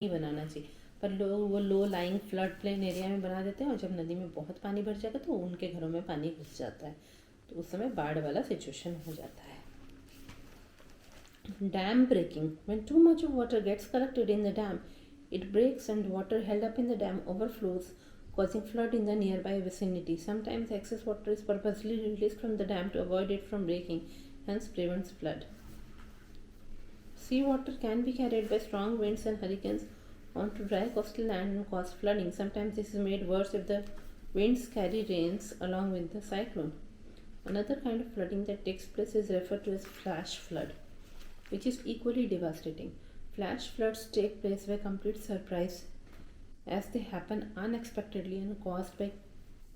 नहीं बनाना चाहिए, पर लोग वो low lying flood plain area में बना देते हैं और जब नदी में बहुत पानी भर जाएगा तो उनके घरों में पानी घुस जाता है, तो उस समय बाढ़ वाला सिचुएशन हो जाता है। Dam breaking. When too much of water gets collected in the dam, it breaks and water held up in the dam overflows, causing flood in the nearby vicinity. Sometimes excess water is purposely released from the dam to avoid it from breaking, hence prevents flood. Sea water can be carried by strong winds and hurricanes onto dry coastal land and cause flooding. Sometimes this is made worse if the winds carry rains along with the cyclone. Another kind of flooding that takes place is referred to as flash flood, which is equally devastating. Flash floods take place by complete surprise as they happen unexpectedly and caused by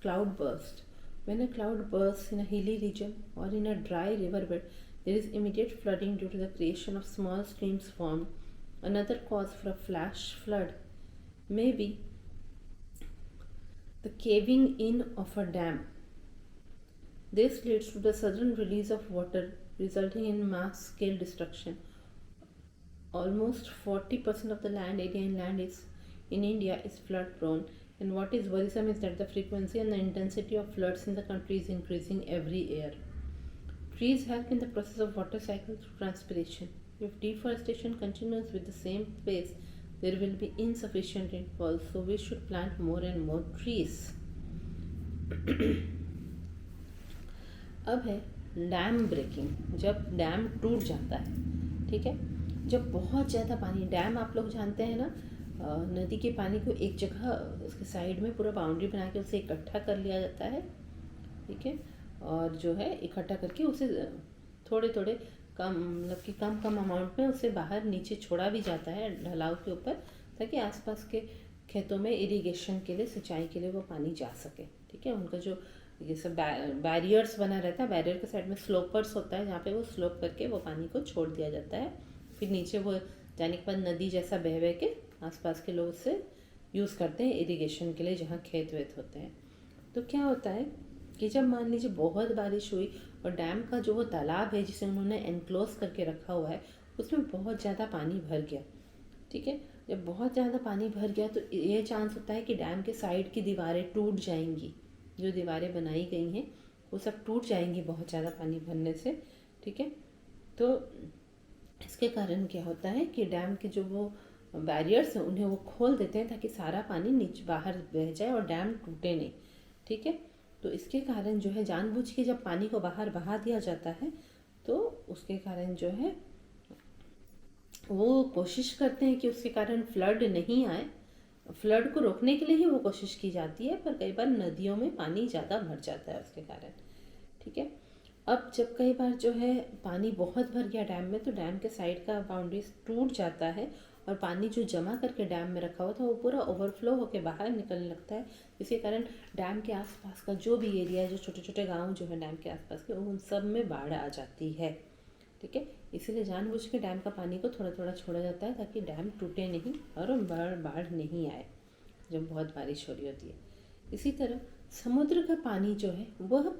cloud burst. When a cloud bursts in a hilly region or in a dry riverbed, there is immediate flooding due to the creation of small streams formed. Another cause for a flash flood may be the caving in of a dam. This leads to the sudden release of water, resulting in mass scale destruction. Almost 40% of the land area in India is flood prone, and what is worrisome is that the frequency and the intensity of floods in the country is increasing every year. Trees help in the process of water cycle through transpiration. If deforestation continues with the same pace, there will be insufficient rainfall, so we should plant more and more trees. अब है dam breaking, जब dam टूट जाता है, ठीक है। जब बहुत ज़्यादा पानी, डैम आप लोग जानते हैं ना, नदी के पानी को एक जगह उसके साइड में पूरा बाउंड्री बना के उसे इकट्ठा कर लिया जाता है, ठीक है, और जो है इकट्ठा करके उसे थोड़े थोड़े कम मतलब कि कम कम अमाउंट में उसे बाहर नीचे छोड़ा भी जाता है ढलाव के ऊपर, ताकि आसपास के खेतों में इरिगेशन के लिए, सिंचाई के लिए वो पानी जा सके, ठीक है। उनका जो ये सब बैरियर्स बना रहता है, बैरियर के साइड में स्लोपर्स होता है जहाँ पे वो स्लोप करके वो पानी को छोड़ दिया जाता है, फिर नीचे वो जाने के बाद नदी जैसा बह बह के आसपास के लोग उससे यूज़ करते हैं इरिगेशन के लिए जहाँ खेत वेत होते हैं। तो क्या होता है कि जब मान लीजिए बहुत बारिश हुई और डैम का जो वो तालाब है जिसे उन्होंने एनक्लोज करके रखा हुआ है उसमें बहुत ज़्यादा पानी भर गया, ठीक है। जब बहुत ज़्यादा पानी भर गया तो ये चांस होता है कि डैम के साइड की दीवारें टूट जाएंगी, जो दीवारें बनाई गई हैं वो सब टूट जाएंगी बहुत ज़्यादा पानी भरने से, ठीक है। तो इसके कारण क्या होता है कि डैम के जो वो बैरियर्स हैं उन्हें वो खोल देते हैं ताकि सारा पानी नीचे बाहर बह जाए और डैम टूटे नहीं, ठीक है। तो इसके कारण जो है जानबूझ के जब पानी को बाहर बहा दिया जाता है तो उसके कारण जो है वो कोशिश करते हैं कि उसके कारण फ्लड नहीं आए, फ्लड को रोकने के लिए ही वो कोशिश की जाती है, पर कई बार नदियों में पानी ज़्यादा भर जाता है उसके कारण, ठीक है। अब जब कई बार जो है पानी बहुत भर गया डैम में तो डैम के साइड का बाउंड्रीज टूट जाता है और पानी जो जमा करके डैम में रखा हुआ था वो पूरा ओवरफ्लो होकर बाहर निकलने लगता है, जिसके कारण डैम के आसपास का जो भी एरिया है, जो छोटे छोटे गांव जो है डैम के आसपास के, उन सब में बाढ़ आ जाती है, ठीक है। इसीलिए जानबूझ के डैम का पानी को थोड़ा थोड़ा छोड़ा जाता है ताकि डैम टूटे नहीं और बाढ़ नहीं आए जब बहुत बारिश हो रही होती है। इसी तरह समुद्र का पानी जो है वह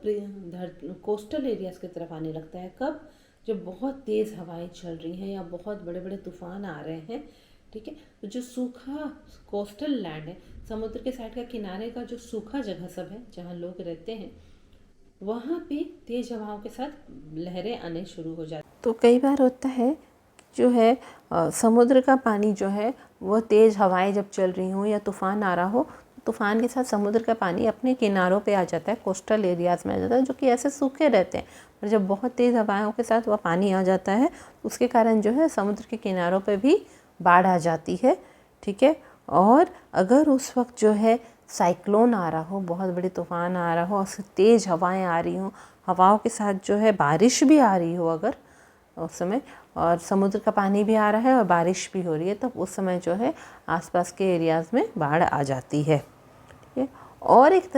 कोस्टल एरियाज़ की तरफ आने लगता है कब, जब बहुत तेज़ हवाएं चल रही हैं या बहुत बड़े बड़े तूफान आ रहे हैं, ठीक है। तो जो सूखा कोस्टल लैंड है, समुद्र के साइड का किनारे का जो सूखा जगह सब है जहाँ लोग रहते हैं, वहाँ पे तेज़ हवाओं के साथ लहरें आने शुरू हो जाती। तो कई बार होता है जो है समुद्र का पानी जो है वह तेज़ हवाएं जब चल रही हों या तूफ़ान आ रहा हो, तूफ़ान के साथ समुद्र का पानी अपने किनारों पे आ जाता है, कोस्टल एरियाज़ में आ जाता है, जो कि ऐसे सूखे रहते हैं। और जब बहुत तेज़ हवाओं के साथ वह पानी आ जाता है उसके कारण जो है समुद्र के किनारों पे भी बाढ़ आ जाती है, ठीक है। और अगर उस वक्त जो है साइक्लोन आ रहा हो, बहुत बड़े तूफ़ान आ रहा हो और तेज़ हवाएँ आ रही हों, हवाओं के साथ जो है बारिश भी आ रही हो अगर उस समय, और समुद्र का पानी भी आ रहा है और बारिश भी हो रही है, तब उस समय जो है आसपास के एरियाज़ में बाढ़ आ जाती है, ठीक है। और एक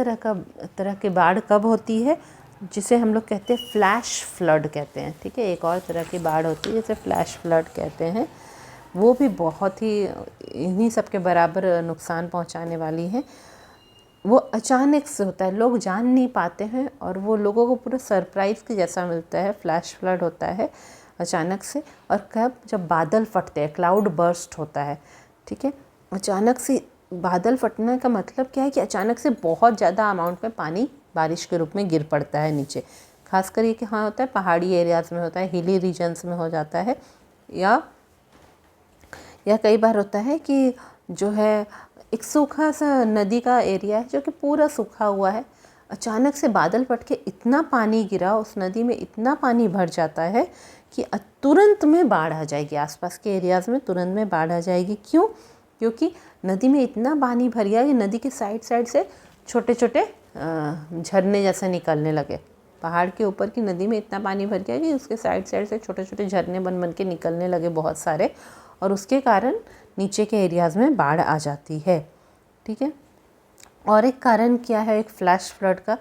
तरह की बाढ़ कब होती है, जिसे हम लोग कहते हैं फ्लैश फ्लड कहते हैं, ठीक है। एक और तरह की बाढ़ होती है जिसे फ्लैश फ्लड कहते हैं, वो भी बहुत ही इन्हीं सब के बराबर नुकसान पहुंचाने वाली है। वो अचानक से होता है, लोग जान नहीं पाते हैं और वो लोगों को पूरा सरप्राइज़ के जैसा मिलता है। फ्लैश फ्लड होता है अचानक से, और कब, जब बादल फटते हैं, क्लाउड बर्स्ट होता है, ठीक है। अचानक से बादल फटने का मतलब क्या है कि अचानक से बहुत ज़्यादा अमाउंट में पानी बारिश के रूप में गिर पड़ता है नीचे। खासकर ये कहाँ होता है, पहाड़ी एरियाज़ में होता है, हिली रीजन्स में हो जाता है, या कई बार होता है कि जो है एक सूखा सा नदी का एरिया है जो कि पूरा सूखा हुआ है, अचानक से बादल फट के इतना पानी गिरा, उस नदी में इतना पानी भर जाता है कि तुरंत में बाढ़ आ जाएगी। आसपास के एरियाज़ में तुरंत में बाढ़ आ जाएगी। क्यों? क्योंकि नदी में इतना पानी भर गया कि नदी के साइड से छोटे छोटे झरने जैसे निकलने लगे। पहाड़ के ऊपर की नदी में इतना पानी भर गया कि उसके साइड से छोटे छोटे झरने बन के निकलने लगे बहुत सारे, और उसके कारण नीचे के एरियाज़ में बाढ़ आ जाती है। ठीक है। और एक कारण क्या है एक फ्लैश फ्लड का,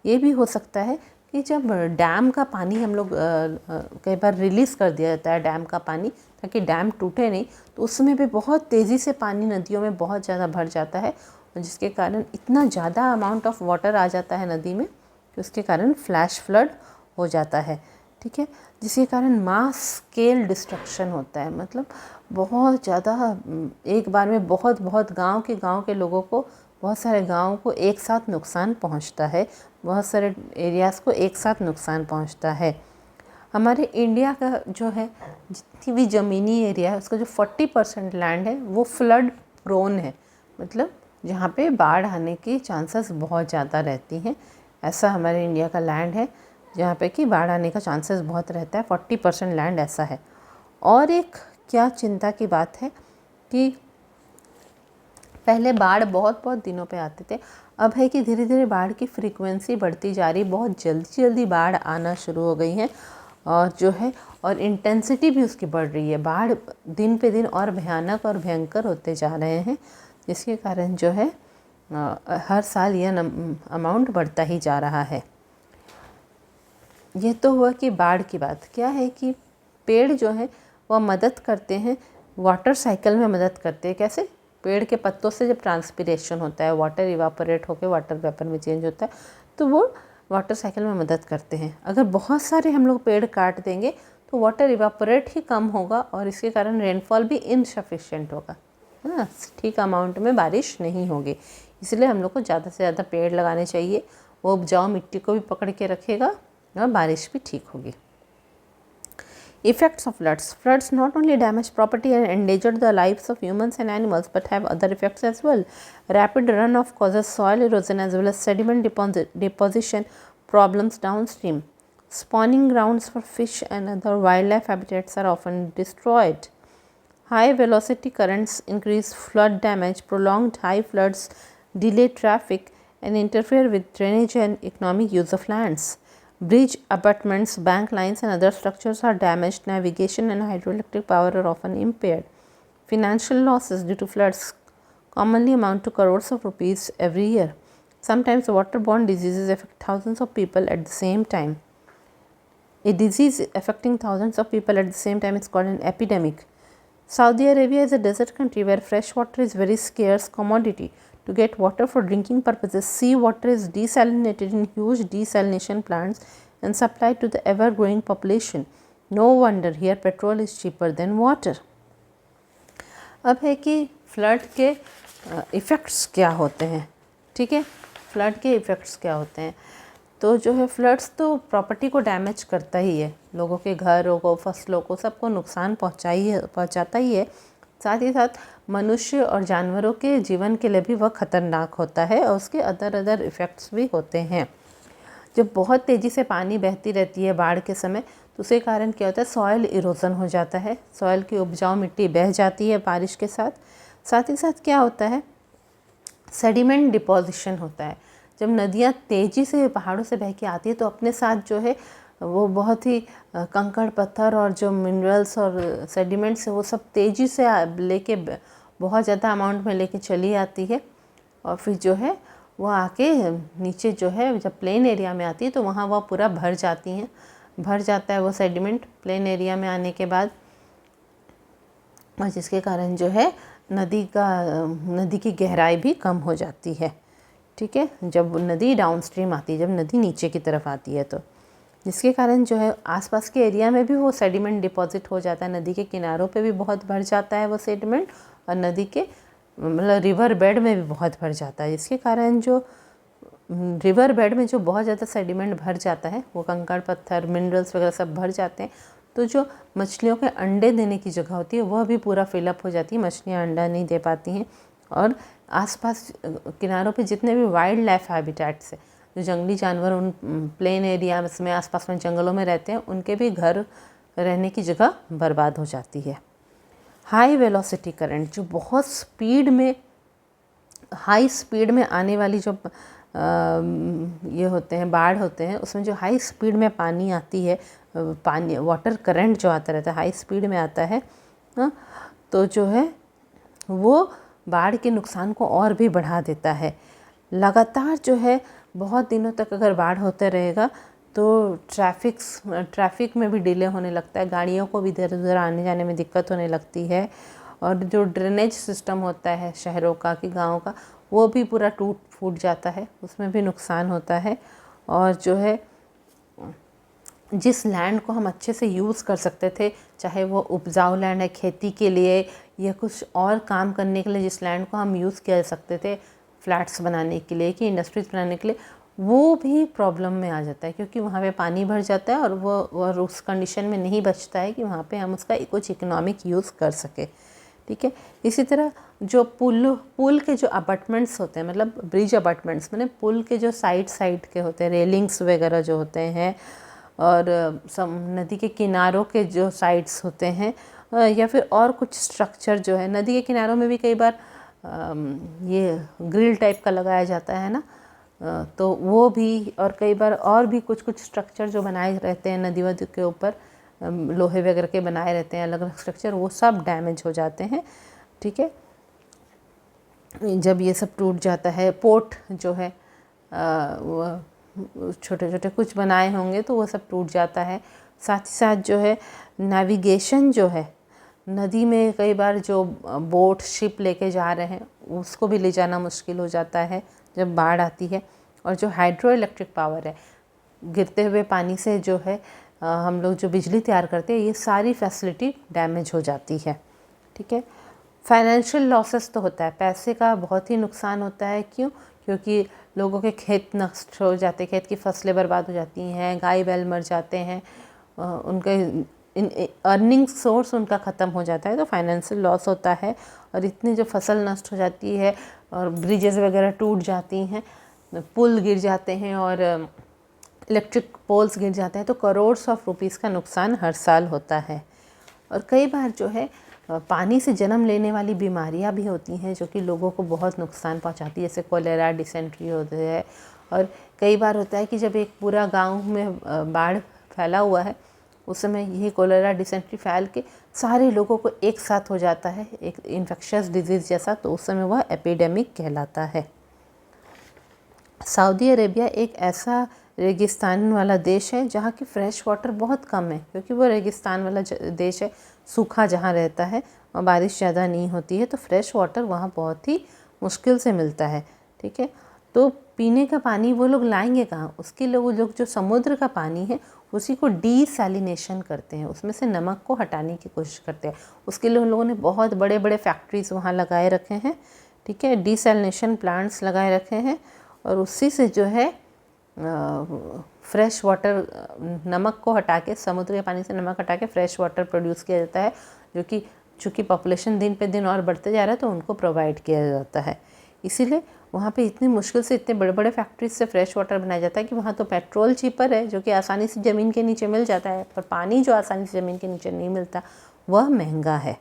ये भी हो सकता है कि जब डैम का पानी हम लोग कई बार रिलीज़ कर दिया जाता है डैम का पानी, ताकि डैम टूटे नहीं, तो उसमें भी बहुत तेज़ी से पानी नदियों में बहुत ज़्यादा भर जाता है, और जिसके कारण इतना ज़्यादा अमाउंट ऑफ वाटर आ जाता है नदी में कि उसके कारण फ्लैश फ्लड हो जाता है। ठीक है। जिसके कारण मास स्केल डिस्ट्रक्शन होता है, मतलब बहुत ज़्यादा एक बार में बहुत गांव के लोगों को, बहुत सारे गाँव को एक साथ नुकसान पहुंचता है, बहुत सारे एरियाज़ को एक साथ नुकसान पहुंचता है। हमारे इंडिया का जो है जितनी भी ज़मीनी एरिया है उसका जो 40% लैंड है वो फ्लड प्रोन है, मतलब जहाँ पे बाढ़ आने की चांसेस बहुत ज़्यादा रहती हैं। ऐसा हमारे इंडिया का लैंड है जहाँ पे कि बाढ़ आने का चांसेस बहुत रहता है, 40% लैंड ऐसा है। और एक क्या चिंता की बात है कि पहले बाढ़ बहुत दिनों पे आते थे, अब है कि धीरे धीरे बाढ़ की फ्रीक्वेंसी बढ़ती जा रही, बहुत जल्दी बाढ़ आना शुरू हो गई है, और जो है और इंटेंसिटी भी उसकी बढ़ रही है। बाढ़ दिन पे दिन और भयानक और भयंकर होते जा रहे हैं, जिसके कारण जो है हर साल यह अमाउंट बढ़ता ही जा रहा है। ये तो हुआ कि बाढ़ की बात। क्या है कि पेड़ जो है वह मदद करते हैं, वाटर साइकिल में मदद करते हैं। कैसे? पेड़ के पत्तों से जब ट्रांसपिरेशन होता है, वाटर इवापोरेट होकर वाटर वेपर में चेंज होता है, तो वो वाटर साइकिल में मदद करते हैं। अगर बहुत सारे हम लोग पेड़ काट देंगे तो वाटर इवापोरेट ही कम होगा, और इसके कारण रेनफॉल भी इनसफिशिएंट होगा, है ना, ठीक अमाउंट में बारिश नहीं होगी। इसलिए हम लोग को ज़्यादा से ज़्यादा पेड़ लगाने चाहिए, वो उपजाऊ मिट्टी को भी पकड़ के रखेगा और बारिश भी ठीक होगी। Effects of floods. Floods not only damage property and endanger the lives of humans and animals, but have other effects as well. Rapid runoff causes soil erosion as well as sediment deposition problems downstream. Spawning grounds for fish and other wildlife habitats are often destroyed. High velocity currents increase flood damage. Prolonged high floods delay traffic and interfere with drainage and economic use of lands. Bridge abutments, bank lines and other structures are damaged. Navigation and hydroelectric power are often impaired. Financial losses due to floods commonly amount to crores of rupees every year. Sometimes waterborne diseases affect thousands of people at the same time. A disease affecting thousands of people at the same time is called an epidemic. Saudi Arabia is a desert country where fresh water is very scarce commodity. To get water for drinking purposes, seawater is desalinated in huge desalination plants and supplied to the ever-growing population. No wonder here petrol is cheaper than water. अब है कि flood के effects क्या होते हैं। ठीक है, flood के इफ़ेक्ट्स क्या होते हैं। तो जो है फ्लड्स तो प्रॉपर्टी को डैमेज करता ही है, लोगों के घरों को, फसलों को, सबको नुकसान पहुंचाता ही है। साथ ही साथ मनुष्य और जानवरों के जीवन के लिए भी वह खतरनाक होता है, और उसके अदर इफ़ेक्ट्स भी होते हैं। जब बहुत तेज़ी से पानी बहती रहती है बाढ़ के समय, तो उसके कारण क्या होता है, सॉइल इरोजन हो जाता है, सॉइल की उपजाऊ मिट्टी बह जाती है बारिश के साथ। साथ ही साथ क्या होता है, सेडिमेंट डिपोजिशन होता है। जब नदियाँ तेज़ी से पहाड़ों से बह के आती है तो अपने साथ जो है वो बहुत ही कंकड़ पत्थर और जो मिनरल्स और सेडिमेंट्स है वो सब तेज़ी से लेके बहुत ज़्यादा अमाउंट में लेके चली आती है, और फिर जो है वो आके नीचे जो है जब प्लेन एरिया में आती है तो वहाँ वह पूरा भर जाती हैं, भर जाता है वो सेडिमेंट प्लेन एरिया में आने के बाद, और जिसके कारण जो है नदी की गहराई भी कम हो जाती है। ठीक है, जब नदी डाउनस्ट्रीम आती है, जब नदी नीचे की तरफ आती है, तो जिसके कारण जो है आसपास के एरिया में भी वो सेडिमेंट डिपॉजिट हो जाता है, नदी के किनारों पे भी बहुत भर जाता है वो सेडिमेंट, और नदी के मतलब रिवर बेड में भी बहुत भर जाता है, जिसके कारण जो रिवर बेड में जो बहुत ज़्यादा सेडिमेंट भर जाता है, वो कंकड़ पत्थर मिनरल्स वगैरह सब भर जाते हैं, तो जो मछलियों के अंडे देने की जगह होती है वह भी पूरा फिलअप हो जाती है, मछलियाँ अंडा नहीं दे पाती हैं। और आसपास किनारों पे जितने भी वाइल्ड लाइफ हैबिटेट्स है, जो जंगली जानवर उन प्लेन एरिया में आसपास में जंगलों में रहते हैं, उनके भी घर रहने की जगह बर्बाद हो जाती है। हाई वेलोसिटी करंट, जो बहुत स्पीड में हाई स्पीड में आने वाली जो ये होते हैं बाढ़ होते हैं, उसमें जो हाई स्पीड में पानी आती है, पानी वाटर करंट जो आता रहता है हाई स्पीड में आता है, तो जो है वो बाढ़ के नुकसान को और भी बढ़ा देता है। लगातार जो है बहुत दिनों तक अगर बाढ़ होता रहेगा तो ट्रैफिक में भी डिले होने लगता है, गाड़ियों को भी इधर उधर आने जाने में दिक्कत होने लगती है, और जो ड्रेनेज सिस्टम होता है शहरों का कि गाँव का, वो भी पूरा टूट फूट जाता है, उसमें भी नुकसान होता है। और जो है जिस लैंड को हम अच्छे से यूज़ कर सकते थे, चाहे वो उपजाऊ लैंड है खेती के लिए या कुछ और काम करने के लिए, जिस लैंड को हम यूज़ कर सकते थे फ्लैट्स बनाने के लिए कि इंडस्ट्रीज बनाने के लिए, वो भी प्रॉब्लम में आ जाता है, क्योंकि वहाँ पे पानी भर जाता है और वो उस कंडीशन में नहीं बचता है कि वहाँ पे हम उसका कुछ इकोनॉमिक यूज़ कर सके। ठीक है, इसी तरह जो पुल के जो अपार्टमेंट्स होते हैं, मतलब ब्रिज अपार्टमेंट्स, मतलब पुल के जो साइड के होते हैं, रेलिंग्स वगैरह जो होते हैं, और नदी के किनारों के जो साइड्स होते हैं, या फिर और कुछ स्ट्रक्चर जो है नदी के किनारों में भी कई बार ये ग्रिल टाइप का लगाया जाता है ना, तो वो भी, और कई बार और भी कुछ स्ट्रक्चर जो बनाए रहते हैं नदी वदी के ऊपर, लोहे वगैरह के बनाए रहते हैं अलग अलग स्ट्रक्चर, वो सब डैमेज हो जाते हैं। ठीक है, जब ये सब टूट जाता है, पोर्ट जो है वो छोटे छोटे कुछ बनाए होंगे तो वो सब टूट जाता है। साथ ही साथ जो है नेविगेशन जो है नदी में, कई बार जो बोट शिप लेके जा रहे हैं उसको भी ले जाना मुश्किल हो जाता है जब बाढ़ आती है। और जो हाइड्रो इलेक्ट्रिक पावर है, गिरते हुए पानी से जो है हम लोग जो बिजली तैयार करते हैं, ये सारी फैसिलिटी डैमेज हो जाती है। ठीक है, फाइनेंशियल लॉसेस तो होता है, पैसे का बहुत ही नुकसान होता है। क्यों? क्योंकि लोगों के खेत नष्ट हो जाते हैं, खेत की फसलें बर्बाद हो जाती हैं, गाय बैल मर जाते हैं, उनके अर्निंग सोर्स उनका ख़त्म हो जाता है, तो फाइनेंशियल लॉस होता है। और इतनी जो फसल नष्ट हो जाती है और ब्रिजेस वगैरह टूट जाती हैं, पुल गिर जाते हैं और इलेक्ट्रिक पोल्स गिर जाते हैं, तो करोड़्स ऑफ रुपीज़ का नुकसान हर साल होता है। और कई बार जो है पानी से जन्म लेने वाली बीमारियां भी होती हैं जो कि लोगों को बहुत नुकसान पहुंचाती है, जैसे कोलेरा, डिसेंट्री होते हैं। और कई बार होता है कि जब एक पूरा गांव में बाढ़ फैला हुआ है, उस समय यही कोलेरा डिसेंट्री फैल के सारे लोगों को एक साथ हो जाता है, एक इन्फेक्शियस डिजीज़ जैसा, तो उस समय वह एपिडेमिक कहलाता है। सऊदी अरेबिया एक ऐसा रेगिस्तान वाला देश है जहाँ की फ़्रेश वाटर बहुत कम है, क्योंकि वो रेगिस्तान वाला देश है, सूखा जहाँ रहता है और बारिश ज़्यादा नहीं होती है, तो फ्रेश वाटर वहाँ बहुत ही मुश्किल से मिलता है। ठीक है, तो पीने का पानी वो लोग लाएंगे कहाँ? उसके लिए वो लोग जो समुद्र का पानी है उसी को डीसैलिनेशन करते हैं, उसमें से नमक को हटाने की कोशिश करते हैं। उसके लिए उन लोगों ने बहुत बड़े बड़े फैक्ट्रीज वहाँ लगाए रखे हैं। ठीक है, डीसैलिनेशन प्लांट्स लगाए रखे हैं, और उसी से जो है फ्रेश वाटर, नमक को हटा के, समुद्र के पानी से नमक हटा के फ्रेश वाटर प्रोड्यूस किया जाता है, जो कि चूँकि पॉपुलेशन दिन पे दिन और बढ़ते जा रहा है तो उनको प्रोवाइड किया जाता है। इसीलिए वहाँ पे इतनी मुश्किल से इतने बड़े बड़े फैक्ट्रीज से फ्रेश वाटर बनाया जाता है कि वहाँ तो पेट्रोल चीपर है जो कि आसानी से ज़मीन के नीचे मिल जाता है, पर पानी जो आसानी से ज़मीन के नीचे नहीं मिलता वह महंगा है।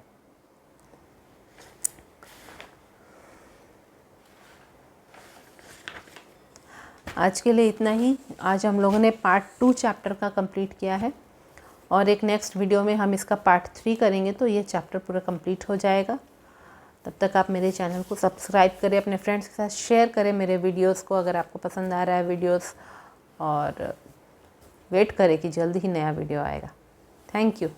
आज के लिए इतना ही। आज हम लोगों ने पार्ट 2 चैप्टर का कंप्लीट किया है, और एक नेक्स्ट वीडियो में हम इसका पार्ट 3 करेंगे, तो ये चैप्टर पूरा कंप्लीट हो जाएगा। तब तक आप मेरे चैनल को सब्सक्राइब करें, अपने फ्रेंड्स के साथ शेयर करें मेरे वीडियोस को अगर आपको पसंद आ रहा है वीडियोस, और वेट करें कि जल्दी ही नया वीडियो आएगा। Thank you.